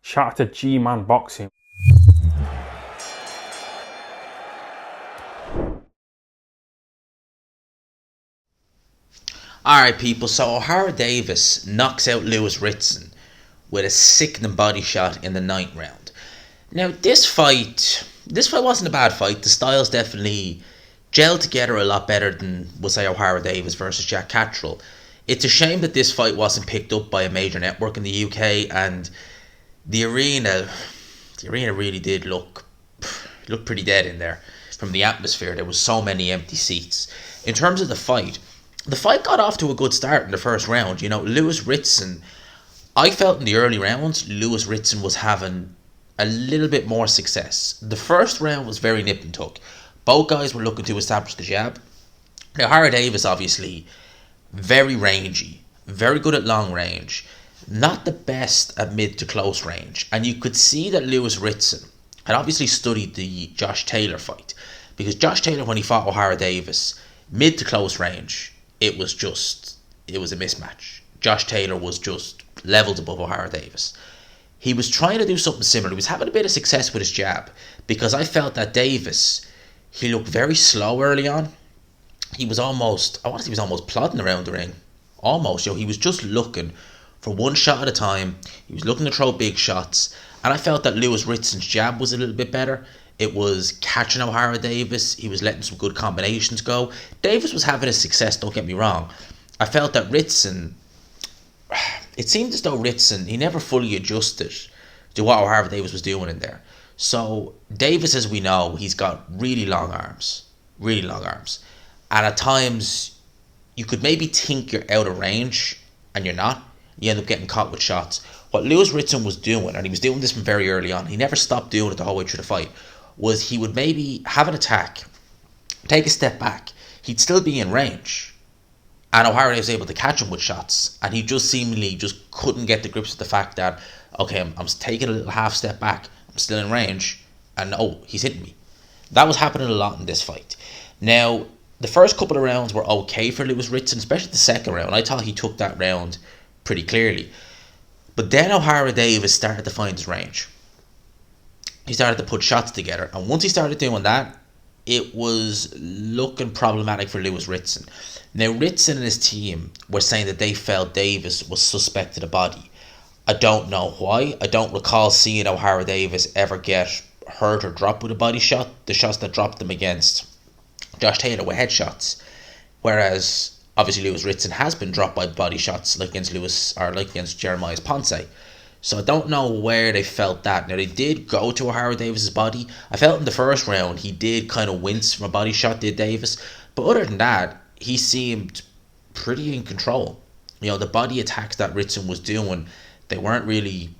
Shout out to G-Man Boxing. Alright, people, so Ohara Davis knocks out Lewis Ritson with a sickening body shot in the ninth round. Now, this fight wasn't a bad fight. The styles definitely gelled together a lot better than, we'll say, Ohara Davis versus Jack Catterall. It's a shame that this fight wasn't picked up by a major network in the UK, and the arena, the arena really did look pretty dead in there. From the atmosphere, there was so many empty seats. In terms of the fight got off to a good start in the first round. You know, Lewis Ritson, I felt in the early rounds, Lewis Ritson was having a little bit more success. The first round was very nip and tuck. Both guys were looking to establish the jab. Now, Harry Davis, obviously, very rangy, very good at long range, not the best at mid to close range. And you could see that Lewis Ritson had obviously studied the Josh Taylor fight. Because Josh Taylor, when he fought O'Hara Davis, mid to close range, it was a mismatch. Josh Taylor was just levels above O'Hara Davis. He was trying to do something similar. He was having a bit of success with his jab because I felt that Davis, he looked very slow early on. I want to say he was almost plodding around the ring. Almost, he was just looking for one shot at a time. He was looking to throw big shots. And I felt that Lewis Ritson's jab was a little bit better. It was catching O'Hara Davis. He was letting some good combinations go. Davis was having his success, don't get me wrong. I felt that Ritson, it seemed as though Ritson, he never fully adjusted to what O'Hara Davis was doing in there. So Davis, as we know, he's got really long arms. Really long arms. And at times, you could maybe think you're out of range, and you're not. You end up getting caught with shots. What Lewis Ritson was doing, and he was doing this from very early on, he never stopped doing it the whole way through the fight, was he would maybe have an attack, take a step back, he'd still be in range, and O'Hara was able to catch him with shots, and he just seemingly just couldn't get the grips with the fact that, okay, I'm taking a little half step back, I'm still in range, and oh, he's hitting me. That was happening a lot in this fight. Now, the first couple of rounds were okay for Lewis Ritson, especially the second round. I thought he took that round pretty clearly. But then O'Hara Davis started to find his range. He started to put shots together. And once he started doing that, it was looking problematic for Lewis Ritson. Now, Ritson and his team were saying that they felt Davis was suspect to the body. I don't know why. I don't recall seeing O'Hara Davis ever get hurt or dropped with a body shot. The shots that dropped them against Josh Taylor were headshots. Whereas obviously Lewis Ritson has been dropped by body shots like against Jeremiah Ponce. So I don't know where they felt that. Now they did go to O'Hara Davis's body. I felt in the first round he did kind of wince from a body shot, did Davis. But other than that, he seemed pretty in control. The body attacks that Ritson was doing, they weren't really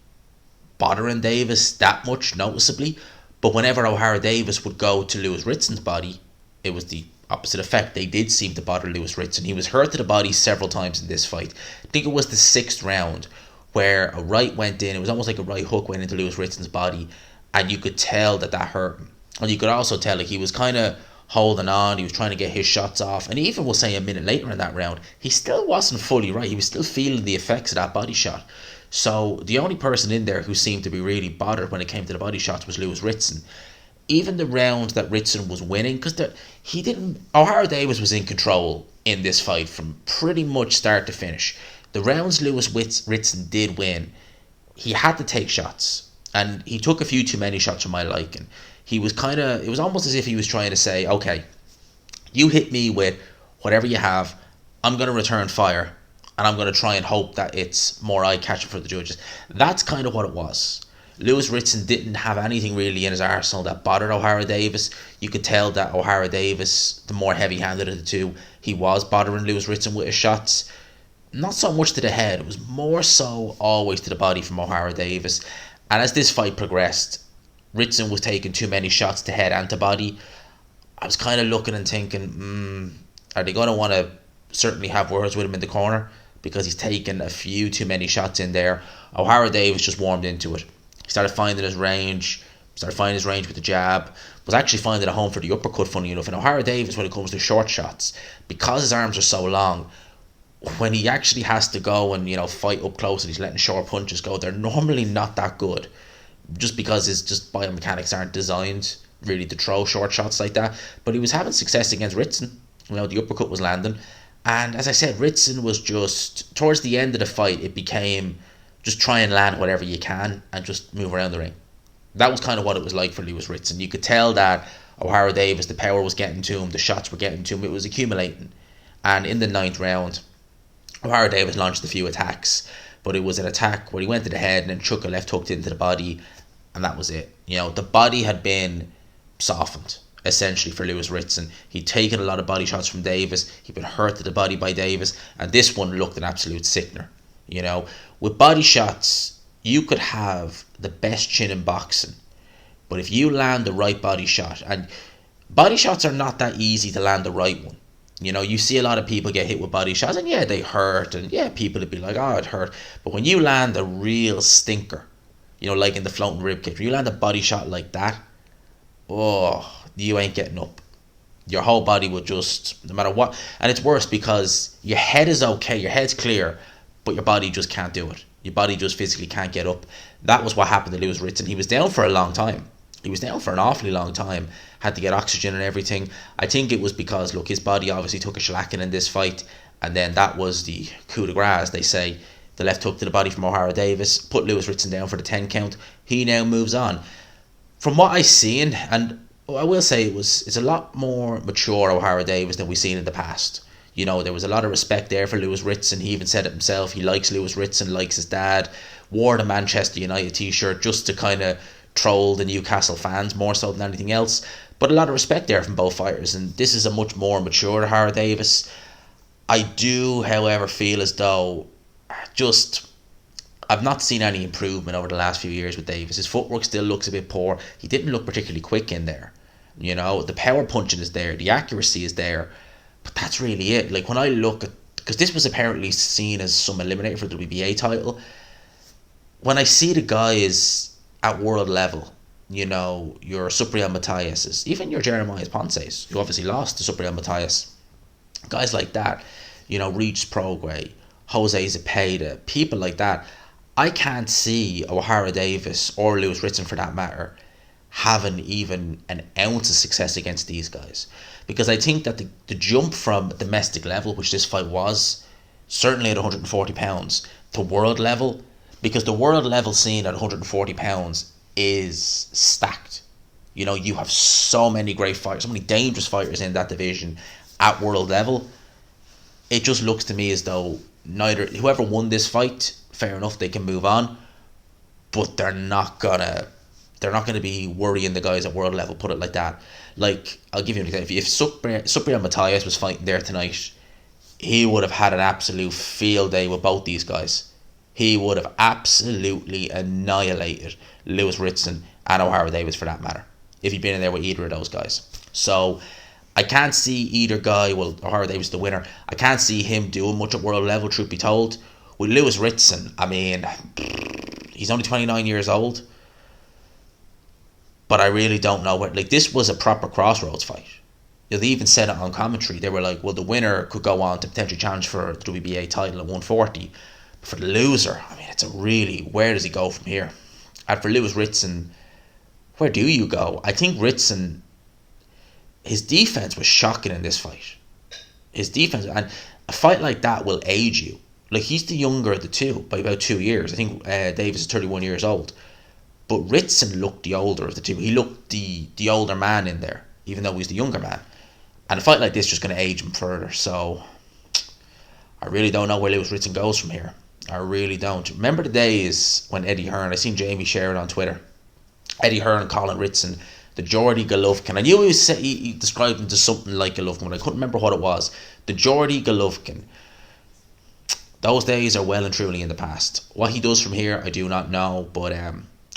bothering Davis that much noticeably. But whenever O'Hara Davis would go to Lewis Ritson's body, it was the opposite effect. They did seem to bother Lewis Ritson. He was hurt to the body several times in this fight. I think it was the sixth round where a right went in. It was almost like a right hook went into Lewis Ritson's body, and you could tell that hurt him. And you could also tell he was kind of holding on. He was trying to get his shots off. And even, we'll say, a minute later in that round, he still wasn't fully right. He was still feeling the effects of that body shot. So the only person in there who seemed to be really bothered when it came to the body shots was Lewis Ritson. Even the rounds that Ritson was winning, because O'Hara Davis was in control in this fight from pretty much start to finish. The rounds Lewis Ritson did win, he had to take shots, and he took a few too many shots for my liking. It was almost as if he was trying to say, okay, you hit me with whatever you have, I'm going to return fire, and I'm going to try and hope that it's more eye-catching for the judges. That's kind of what it was. Lewis Ritson didn't have anything really in his arsenal that bothered O'Hara Davis. You could tell that O'Hara Davis, the more heavy-handed of the two, he was bothering Lewis Ritson with his shots. Not so much to the head, it was more so always to the body from O'Hara Davis. And as this fight progressed, Ritson was taking too many shots to head and to body. I was kind of looking and thinking, are they going to want to certainly have words with him in the corner? Because he's taken a few too many shots in there. O'Hara Davis just warmed into it. He started finding his range with the jab, was actually finding a home for the uppercut, funny enough. And O'Hara Davis, when it comes to short shots, because his arms are so long, when he actually has to go and fight up close and he's letting short punches go, they're normally not that good, just because his just biomechanics aren't designed really to throw short shots like that. But he was having success against Ritson. The uppercut was landing, and as I said, Ritson was just towards the end of the fight. It became just try and land whatever you can and just move around the ring. That was kind of what it was like for Lewis Ritson. You could tell that Ohara Davies, the power was getting to him, the shots were getting to him, it was accumulating. And in the ninth round, Ohara Davies launched a few attacks, but it was an attack where he went to the head and then chuck a left hook into the body, and that was it. The body had been softened, essentially, for Lewis Ritson. He'd taken a lot of body shots from Davis, he'd been hurt to the body by Davis, and this one looked an absolute sickener. With body shots, you could have the best chin in boxing, but if you land the right body shot, and body shots are not that easy to land the right one. You see a lot of people get hit with body shots, and yeah, they hurt, and yeah, people would be like, oh, it hurt. But when you land a real stinker, like in the floating rib kick, when you land a body shot like that, oh, you ain't getting up. Your whole body will just, no matter what, and it's worse because your head is okay, your head's clear, but your body just can't do it. Your body just physically can't get up. That was what happened to Lewis Ritson. He was down for a long time. He was down for an awfully long time. Had to get oxygen and everything. I think it was because, look, his body obviously took a shellacking in this fight, and then that was the coup de grace, as they say. The left hook to the body from Ohara Davies put Lewis Ritson down for the 10 count. He now moves on. From what I've seen, and I will say it's a lot more mature Ohara Davies than we've seen in the past. There was a lot of respect there for Lewis Ritson. He even said it himself. He likes Lewis Ritson, likes his dad. Wore the Manchester United t-shirt just to kind of troll the Newcastle fans more so than anything else. But a lot of respect there from both fighters. And this is a much more mature Ohara Davies. I do, however, feel as though I've not seen any improvement over the last few years with Davies. His footwork still looks a bit poor. He didn't look particularly quick in there. The power punching is there. The accuracy is there. But that's really it. Like, when I look at, because this was apparently seen as some eliminator for the WBA title, when I see the guys at world level, your Supriel Matthias, even your Jeremiah Ponce's, who obviously lost to Supriel Matthias, guys like that, Regis Prograis, Jose Zepeda, people like that, I can't see Ohara Davies or Lewis Ritson, for that matter, having even an ounce of success against these guys. Because I think that the jump from domestic level, which this fight was, certainly at 140 pounds, to world level, because the world level scene at 140 pounds is stacked. You have so many great fighters, so many dangerous fighters in that division at world level. It just looks to me as though whoever won this fight, fair enough, they can move on, but they're not gonna be worrying the guys at world level, put it like that. Like, I'll give you an example. If Supriel Matthias was fighting there tonight, he would have had an absolute field day with both these guys. He would have absolutely annihilated Lewis Ritson and Ohara Davies, for that matter, if he'd been in there with either of those guys. So I can't see either guy, well, Ohara Davies the winner, I can't see him doing much at world level, truth be told. With Lewis Ritson, I mean, he's only 29 years old. But I really don't know what. Like, this was a proper crossroads fight. They even said it on commentary. They were like, well, the winner could go on to potentially challenge for the WBA title at 140. But for the loser, I mean, it's a really, where does he go from here? And for Lewis Ritson, where do you go? I think Ritson, his defense was shocking in this fight. His defense, and a fight like that will age you. Like, he's the younger of the two by about 2 years. I think Davis is 31 years old. But Ritson looked the older of the two. He looked the older man in there, even though he's the younger man. And a fight like this is just going to age him further. So I really don't know where Lewis Ritson goes from here. I really don't. Remember the days when Eddie Hearn, I seen Jamie share it on Twitter, Eddie Hearn calling Ritson the Geordie Golovkin. I knew he described him to something like Golovkin, but I couldn't remember what it was. The Geordie Golovkin. Those days are well and truly in the past. What he does from here, I do not know, but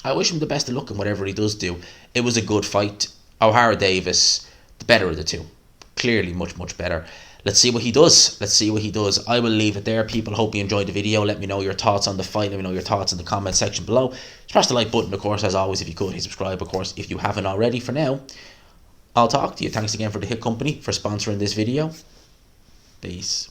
I wish him the best of luck in whatever he does do. It was a good fight. Ohara Davies, the better of the two. Clearly much, much better. Let's see what he does. I will leave it there. People, hope you enjoyed the video. Let me know your thoughts on the fight. Let me know your thoughts in the comment section below. Just press the like button, of course, as always, if you could. Hit subscribe, of course, if you haven't already. For now, I'll talk to you. Thanks again for the Hit Company for sponsoring this video. Peace.